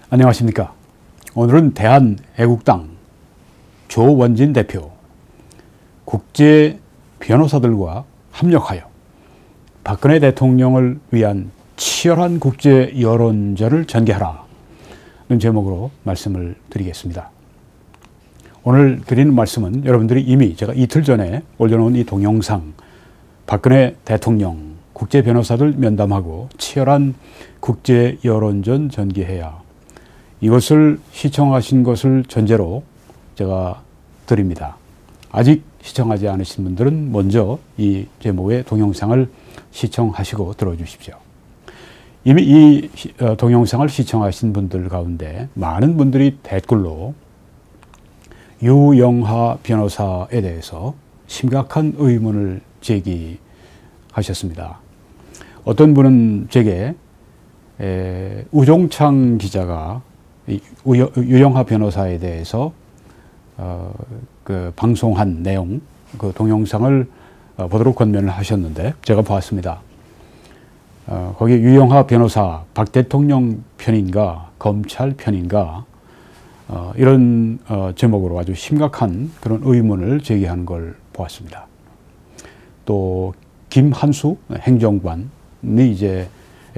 안녕하십니까. 오늘은 대한애국당 조원진 대표 국제 변호사들과 합력하여 박근혜 대통령을 위한 치열한 국제 여론전을 전개하라는 제목으로 말씀을 드리겠습니다. 오늘 드리는 말씀은 여러분들이 이미 제가 이틀 전에 올려놓은 이 동영상, 박근혜 대통령 국제 변호사들 면담하고 치열한 국제 여론전 전개해야, 이것을 시청하신 것을 전제로 제가 드립니다. 아직 시청하지 않으신 분들은 먼저 이 제목의 동영상을 시청하시고 들어주십시오. 이미 이 동영상을 시청하신 분들 가운데 많은 분들이 댓글로 유영하 변호사에 대해서 심각한 의문을 제기하셨습니다. 어떤 분은 제게 우종창 기자가 유영하 변호사에 대해서 방송한 내용, 그 동영상을 보도록 권면을 하셨는데 제가 보았습니다. 거기 유영하 변호사 박 대통령 편인가 검찰 편인가 이런 제목으로 아주 심각한 그런 의문을 제기하는 걸 보았습니다. 또 김한수 행정관이 이제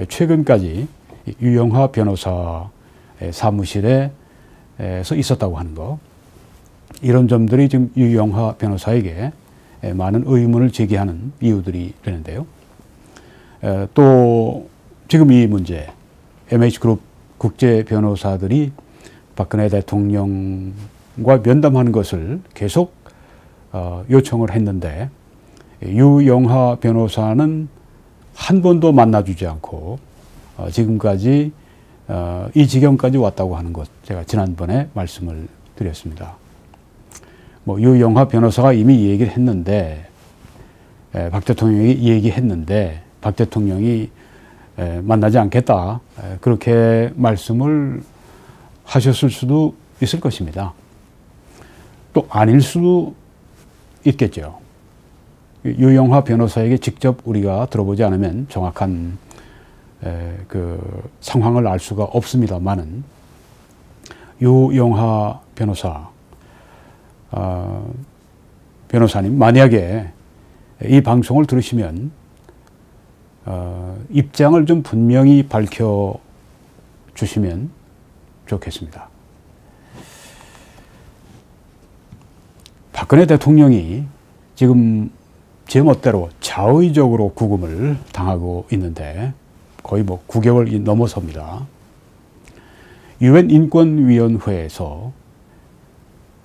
최근까지 유영하 변호사 사무실에서 있었다고 하는 거, 이런 점들이 지금 유영하 변호사에게 많은 의문을 제기하는 이유들이 되는데요. 또 지금 이 문제, MH그룹 국제 변호사들이 박근혜 대통령과 면담하는 것을 계속 요청을 했는데 유영하 변호사는 한 번도 만나주지 않고 지금까지 이 지경까지 왔다고 하는 것, 제가 지난번에 말씀을 드렸습니다. 유영하 변호사가 이미 이 얘기를 했는데, 박 대통령이 이 얘기했는데 박 대통령이 만나지 않겠다, 그렇게 말씀을 하셨을 수도 있을 것입니다. 또 아닐 수도 있겠죠. 유영하 변호사에게 직접 우리가 들어보지 않으면 정확한 그 상황을 알 수가 없습니다만은, 유영하 변호사님 만약에 이 방송을 들으시면 입장을 좀 분명히 밝혀 주시면 좋겠습니다. 박근혜 대통령이 지금 제 멋대로 자의적으로 구금을 당하고 있는데 거의 9개월이 넘어섭니다. 유엔 인권위원회에서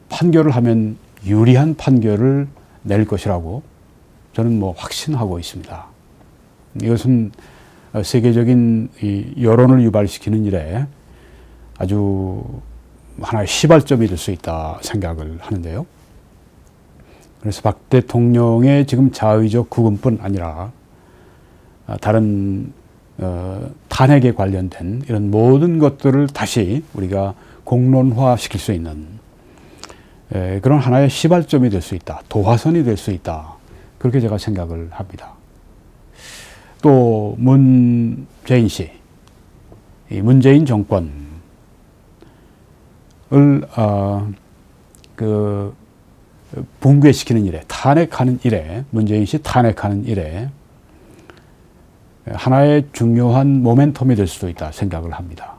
판결을 하면 유리한 판결을 낼 것이라고 저는 확신하고 있습니다. 이것은 세계적인 이 여론을 유발시키는 일에 아주 하나의 시발점이 될 수 있다 생각을 하는데요. 그래서 박 대통령의 지금 자의적 구금뿐 아니라 다른 탄핵에 관련된 이런 모든 것들을 다시 우리가 공론화 시킬 수 있는 그런 하나의 시발점이 될 수 있다, 도화선이 될 수 있다, 그렇게 제가 생각을 합니다. 또 문재인 씨, 이 문재인 정권을 붕괴시키는 일에, 탄핵하는 일에, 문재인 씨 탄핵하는 일에 하나의 중요한 모멘텀이 될 수도 있다 생각을 합니다.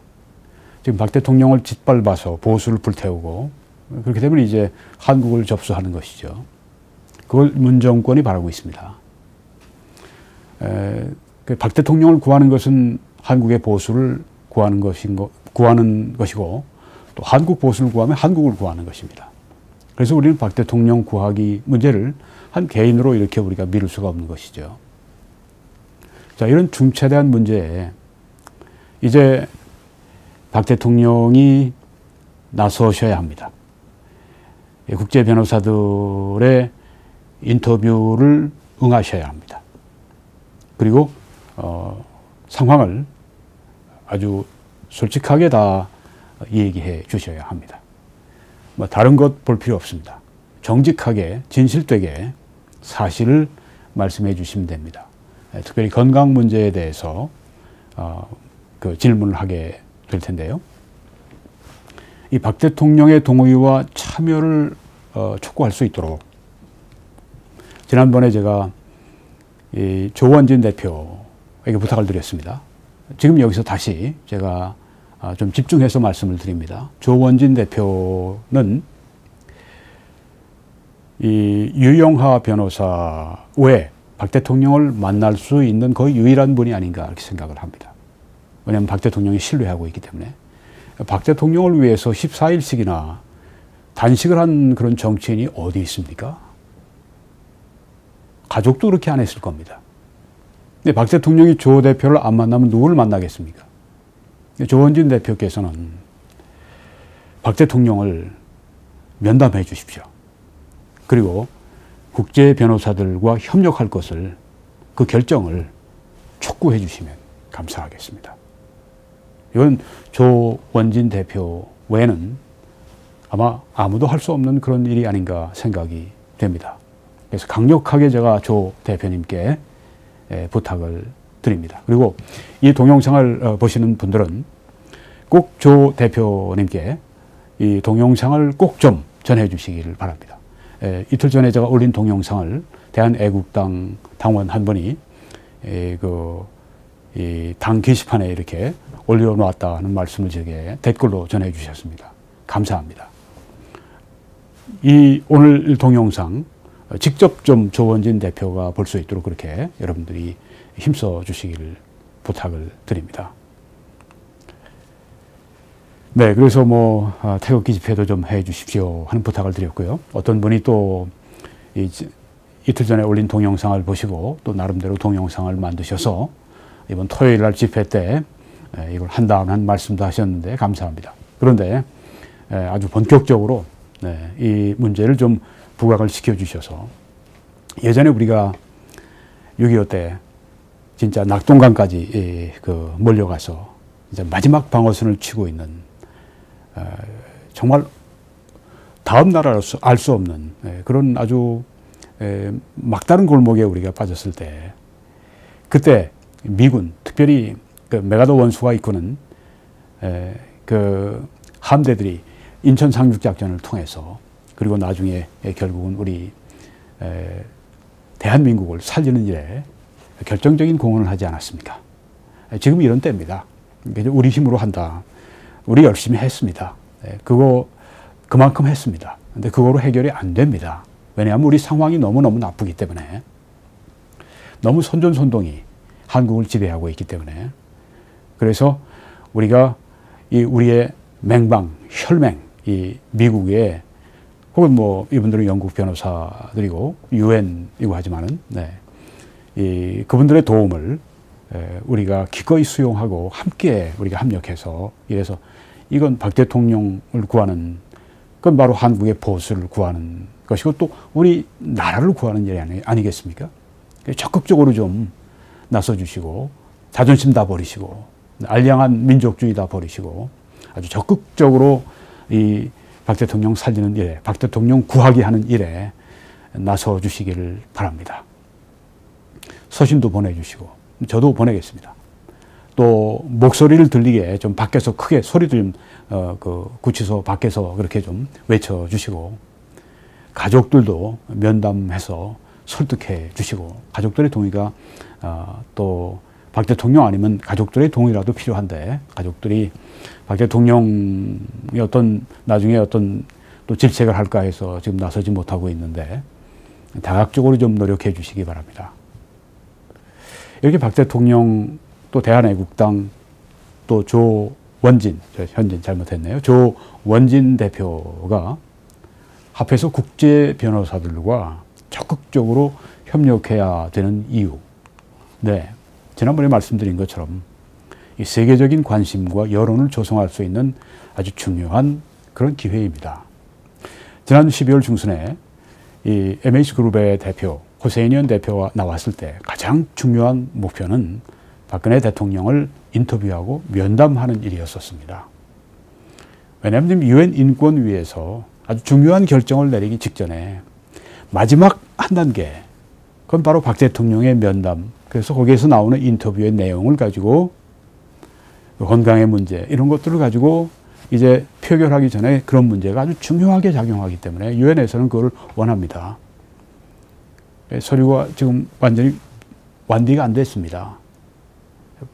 지금 박 대통령을 짓밟아서 보수를 불태우고, 그렇게 되면 이제 한국을 접수하는 것이죠. 그걸 문 정권이 바라고 있습니다. 박 대통령을 구하는 것은 한국의 보수를 구하는 것이고, 또 한국 보수를 구하면 한국을 구하는 것입니다. 그래서 우리는 박 대통령 구하기 문제를 한 개인으로 이렇게 우리가 미룰 수가 없는 것이죠. 자, 이런 중차대한 문제에 이제 박 대통령이 나서셔야 합니다. 국제 변호사들의 인터뷰를 응하셔야 합니다. 그리고 상황을 아주 솔직하게 다 얘기해 주셔야 합니다. 다른 것 볼 필요 없습니다. 정직하게 진실되게 사실을 말씀해 주시면 됩니다. 특별히 건강 문제에 대해서 질문을 하게 될 텐데요. 이 박 대통령의 동의와 참여를 촉구할 수 있도록 지난번에 제가 이 조원진 대표에게 부탁을 드렸습니다. 지금 여기서 다시 제가 좀 집중해서 말씀을 드립니다. 조원진 대표는 이 유영하 변호사 외에 박 대통령을 만날 수 있는 거의 유일한 분이 아닌가 이렇게 생각을 합니다. 왜냐하면 박 대통령이 신뢰하고 있기 때문에. 박 대통령을 위해서 14일씩이나 단식을 한 그런 정치인이 어디 있습니까? 가족도 그렇게 안 했을 겁니다. 근데 박 대통령이 조 대표를 안 만나면 누구를 만나겠습니까? 조원진 대표께서는 박 대통령을 면담해 주십시오. 그리고 국제 변호사들과 협력할 것을 그 결정을 촉구해 주시면 감사하겠습니다. 이건 조원진 대표 외에는 아마 아무도 할 수 없는 그런 일이 아닌가 생각이 됩니다. 그래서 강력하게 제가 조 대표님께 부탁을 드립니다. 그리고 이 동영상을 보시는 분들은 꼭 조 대표님께 이 동영상을 꼭 좀 전해 주시기를 바랍니다. 이틀 전에 제가 올린 동영상을 대한애국당 당원 한 분이 당 게시판에 이렇게 올려놓았다는 말씀을 제게 댓글로 전해 주셨습니다. 감사합니다. 이 오늘 동영상 직접 좀 조원진 대표가 볼 수 있도록 그렇게 여러분들이 힘써 주시기를 부탁을 드립니다. 네, 그래서 뭐 태극기 집회도 좀 해 주십시오 하는 부탁을 드렸고요. 어떤 분이 또 이틀 전에 올린 동영상을 보시고 또 나름대로 동영상을 만드셔서 이번 토요일 날 집회 때 이걸 한다는 말씀도 하셨는데 감사합니다. 그런데 아주 본격적으로 이 문제를 좀 부각을 시켜주셔서 예전에 우리가 6.25 때 진짜 낙동강까지 몰려가서 이제 마지막 방어선을 치고 있는 정말 다음 나라 알 수 없는 그런 아주 막다른 골목에 우리가 빠졌을 때 그때 미군 특별히 그 메가더 원수가 이끄는 그 함대들이 인천 상륙작전을 통해서 그리고 나중에 결국은 우리 대한민국을 살리는 일에 결정적인 공헌을 하지 않았습니까? 지금 이런 때입니다. 우리 힘으로 한다. 우리 열심히 했습니다. 그만큼 했습니다. 근데 그거로 해결이 안 됩니다. 왜냐하면 우리 상황이 너무너무 나쁘기 때문에 너무 선전선동이 한국을 지배하고 있기 때문에 그래서 우리가 우리의 맹방, 혈맹, 이 미국의 혹은 뭐 이분들은 영국 변호사들이고 유엔이고 하지만은 그분들의 도움을 우리가 기꺼이 수용하고 함께 우리가 합력해서 이래서 이건 박 대통령을 구하는 그건 바로 한국의 보수를 구하는 것이고 또 우리 나라를 구하는 일이 아니겠습니까? 적극적으로 좀 나서주시고 자존심 다 버리시고 알량한 민족주의 다 버리시고 아주 적극적으로 이 박 대통령 살리는 일에 박 대통령 구하게 하는 일에 나서 주시기를 바랍니다. 서신도 보내주시고 저도 보내겠습니다. 또 목소리를 들리게 좀 밖에서 크게 소리도 좀 구치소 밖에서 그렇게 좀 외쳐주시고 가족들도 면담해서 설득해 주시고 가족들의 동의가 또 박 대통령 아니면 가족들의 동의라도 필요한데 가족들이 박 대통령이 나중에 또 질책을 할까 해서 지금 나서지 못하고 있는데 다각적으로 좀 노력해 주시기 바랍니다. 이렇게 박 대통령 또 대한애국당 또 조원진, 현진 잘못했네요. 조원진 대표가 합해서 국제 변호사들과 적극적으로 협력해야 되는 이유. 네. 지난번에 말씀드린 것처럼 이 세계적인 관심과 여론을 조성할 수 있는 아주 중요한 그런 기회입니다. 지난 12월 중순에 이 MH그룹의 대표, 호세인현 대표가 나왔을 때 가장 중요한 목표는 박근혜 대통령을 인터뷰하고 면담하는 일이었었습니다. 왜냐하면 유엔 인권위에서 아주 중요한 결정을 내리기 직전에 마지막 한 단계, 그건 바로 박 대통령의 면담, 그래서 거기에서 나오는 인터뷰의 내용을 가지고 건강의 문제 이런 것들을 가지고 이제 표결하기 전에 그런 문제가 아주 중요하게 작용하기 때문에 유엔에서는 그걸 원합니다. 서류가 지금 완전히 완비가 안 됐습니다.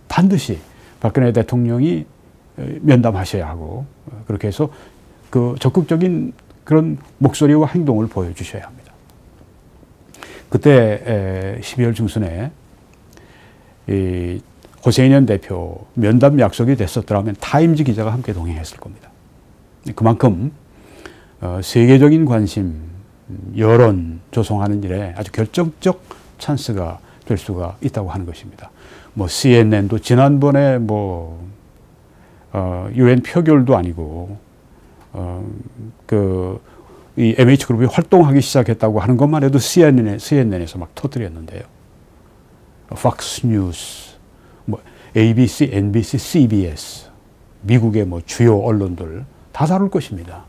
반드시 박근혜 대통령이 면담하셔야 하고 그렇게 해서 그 적극적인 그런 목소리와 행동을 보여주셔야 합니다. 그때 12월 중순에 이 호세인현 대표 면담 약속이 됐었더라면 타임즈 기자가 함께 동행했을 겁니다. 그만큼 세계적인 관심, 여론 조성하는 일에 아주 결정적 찬스가 될 수가 있다고 하는 것입니다. 뭐 CNN도 지난번에 뭐 UN 표결도 아니고 이 MH그룹이 활동하기 시작했다고 하는 것만 해도 CNN에서 막 터뜨렸는데요. Fox News, 뭐 ABC, NBC, CBS, 미국의 뭐 주요 언론들 다 다룰 것입니다.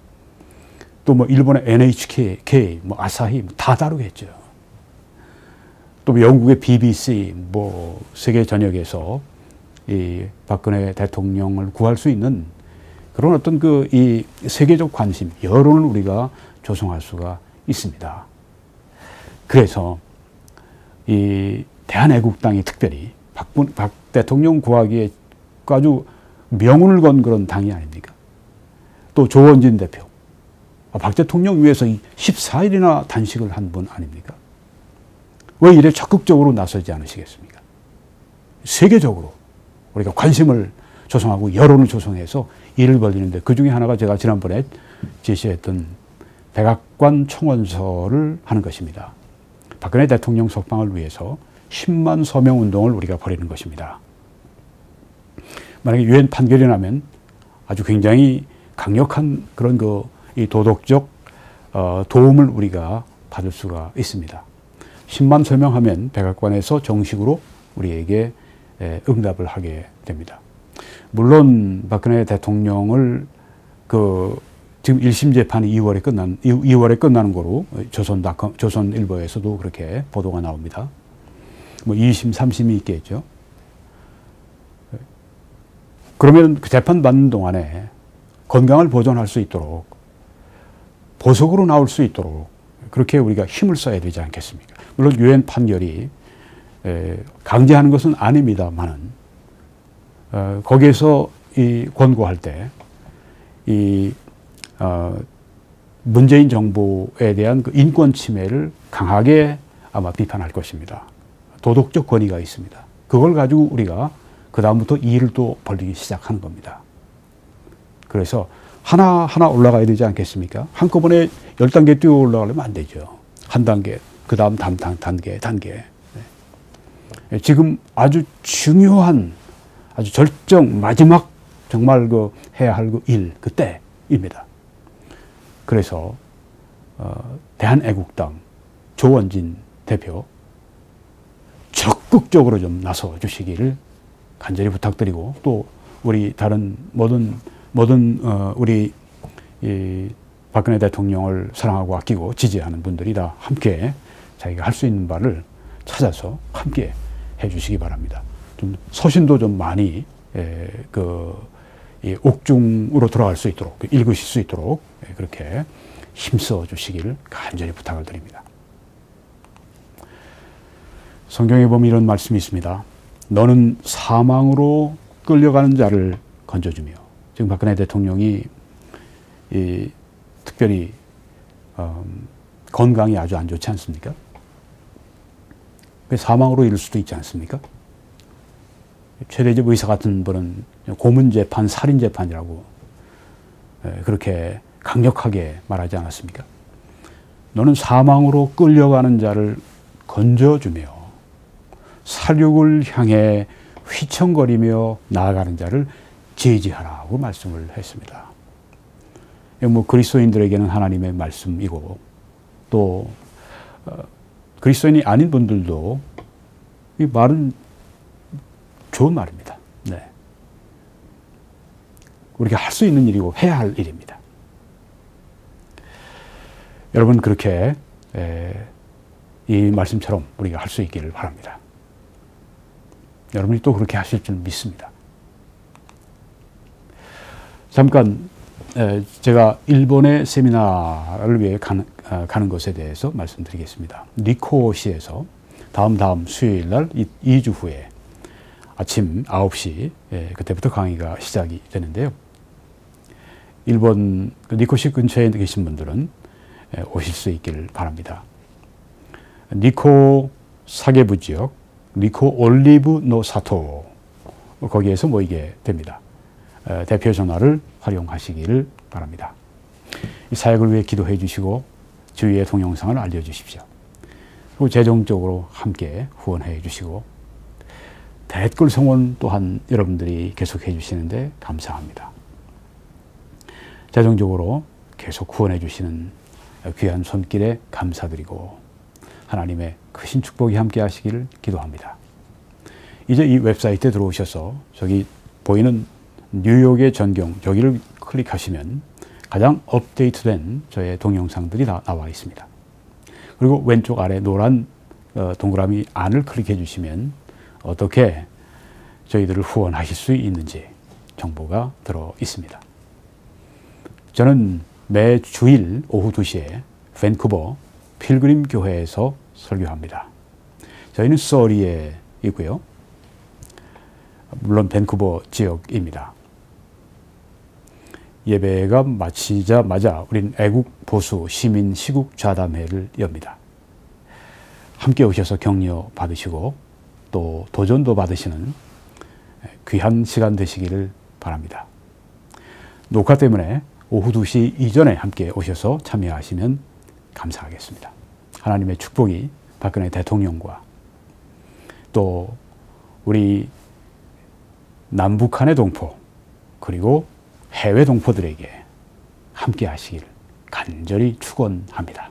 또 뭐 일본의 NHK, 뭐 아사히 다 다루겠죠. 또 영국의 BBC, 뭐 세계 전역에서 이 박근혜 대통령을 구할 수 있는 그런 어떤 이 세계적 관심, 여론을 우리가 조성할 수가 있습니다. 그래서 이 대한애국당이 특별히 박 대통령 구하기에 아주 명운을 건 그런 당이 아닙니까? 또 조원진 대표, 박 대통령 위해서 14일이나 단식을 한 분 아닙니까? 왜 이래 적극적으로 나서지 않으시겠습니까? 세계적으로 우리가 관심을 조성하고 여론을 조성해서 일을 벌이는데 그 중에 하나가 제가 지난번에 제시했던 백악관 청원서를 하는 것입니다. 박근혜 대통령 석방을 위해서 10만 서명 운동을 우리가 벌이는 것입니다. 만약에 유엔 판결이 나면 아주 굉장히 강력한 그런 이 도덕적 도움을 우리가 받을 수가 있습니다. 10만 서명하면 백악관에서 정식으로 우리에게 응답을 하게 됩니다. 물론 박근혜 대통령을 지금 1심 재판이 2월에 끝나는 거로 조선일보에서도 그렇게 보도가 나옵니다. 뭐 2심, 3심이 있겠죠. 그러면 그 재판 받는 동안에 건강을 보존할 수 있도록 보석으로 나올 수 있도록 그렇게 우리가 힘을 써야 되지 않겠습니까? 물론 유엔 판결이 강제하는 것은 아닙니다만은 거기에서 권고할 때 문재인 정부에 대한 그 인권 침해를 강하게 아마 비판할 것입니다. 도덕적 권위가 있습니다. 그걸 가지고 우리가 그 다음부터 일을 또 벌리기 시작하는 겁니다. 그래서 하나하나 올라가야 되지 않겠습니까? 한꺼번에 10단계 뛰어 올라가려면 안 되죠. 한 단계, 그 다음 단계. 네. 지금 아주 중요한, 아주 절정, 마지막 정말 해야 할 일, 그때입니다. 그래서, 대한애국당 조원진 대표 적극적으로 좀 나서 주시기를 간절히 부탁드리고 또 우리 다른 모든 우리 박근혜 대통령을 사랑하고 아끼고 지지하는 분들이 다 함께 자기가 할 수 있는 바를 찾아서 함께 해주시기 바랍니다. 좀 서신도 좀 많이 옥중으로 돌아갈 수 있도록 읽으실 수 있도록 그렇게 힘써 주시기를 간절히 부탁을 드립니다. 성경에 보면 이런 말씀이 있습니다. 너는 사망으로 끌려가는 자를 건져주며 지금 박근혜 대통령이 특별히 건강이 아주 안 좋지 않습니까? 사망으로 이를 수도 있지 않습니까? 최대집 의사 같은 분은 고문재판, 살인재판이라고 그렇게 강력하게 말하지 않았습니까? 너는 사망으로 끌려가는 자를 건져주며 살육을 향해 휘청거리며 나아가는 자를 제지하라고 말씀을 했습니다. 뭐 그리스도인들에게는 하나님의 말씀이고 또 그리스도인이 아닌 분들도 이 말은 좋은 말입니다. 네. 우리가 할 수 있는 일이고 해야 할 일입니다. 여러분 그렇게 이 말씀처럼 우리가 할 수 있기를 바랍니다. 여러분이 또 그렇게 하실 줄 믿습니다. 잠깐 제가 일본의 세미나를 위해 가는 것에 대해서 말씀드리겠습니다. 니코시에서 다음 수요일 날 2주 후에 아침 9시 그때부터 강의가 시작이 되는데요. 일본 니코시 근처에 계신 분들은 오실 수 있기를 바랍니다. 니코 사계부 지역 니코 올리브 노사토 거기에서 모이게 됩니다. 대표 전화를 활용하시기를 바랍니다. 이 사역을 위해 기도해 주시고 주위의 동영상을 알려주십시오. 그리고 재정적으로 함께 후원해 주시고 댓글 성원 또한 여러분들이 계속해 주시는데 감사합니다. 재정적으로 계속 후원해 주시는 귀한 손길에 감사드리고 하나님의 크신 축복이 함께 하시기를 기도합니다. 이제 이 웹사이트에 들어오셔서 저기 보이는 뉴욕의 전경 여기를 클릭하시면 가장 업데이트된 저의 동영상들이 다 나와 있습니다. 그리고 왼쪽 아래 노란 동그라미 안을 클릭해 주시면 어떻게 저희들을 후원하실 수 있는지 정보가 들어 있습니다. 저는 매 주일 오후 2시에 밴쿠버 필그림 교회에서 설교합니다. 저희는 서리에 있고요. 물론 밴쿠버 지역입니다. 예배가 마치자마자 우린 애국 보수 시민 시국 좌담회를 엽니다. 함께 오셔서 격려 받으시고 또 도전도 받으시는 귀한 시간 되시기를 바랍니다. 녹화 때문에 오후 2시 이전에 함께 오셔서 참여하시면 감사하겠습니다. 하나님의 축복이 박근혜 대통령과 또 우리 남북한의 동포 그리고 해외 동포들에게 함께 하시기를 간절히 축원합니다.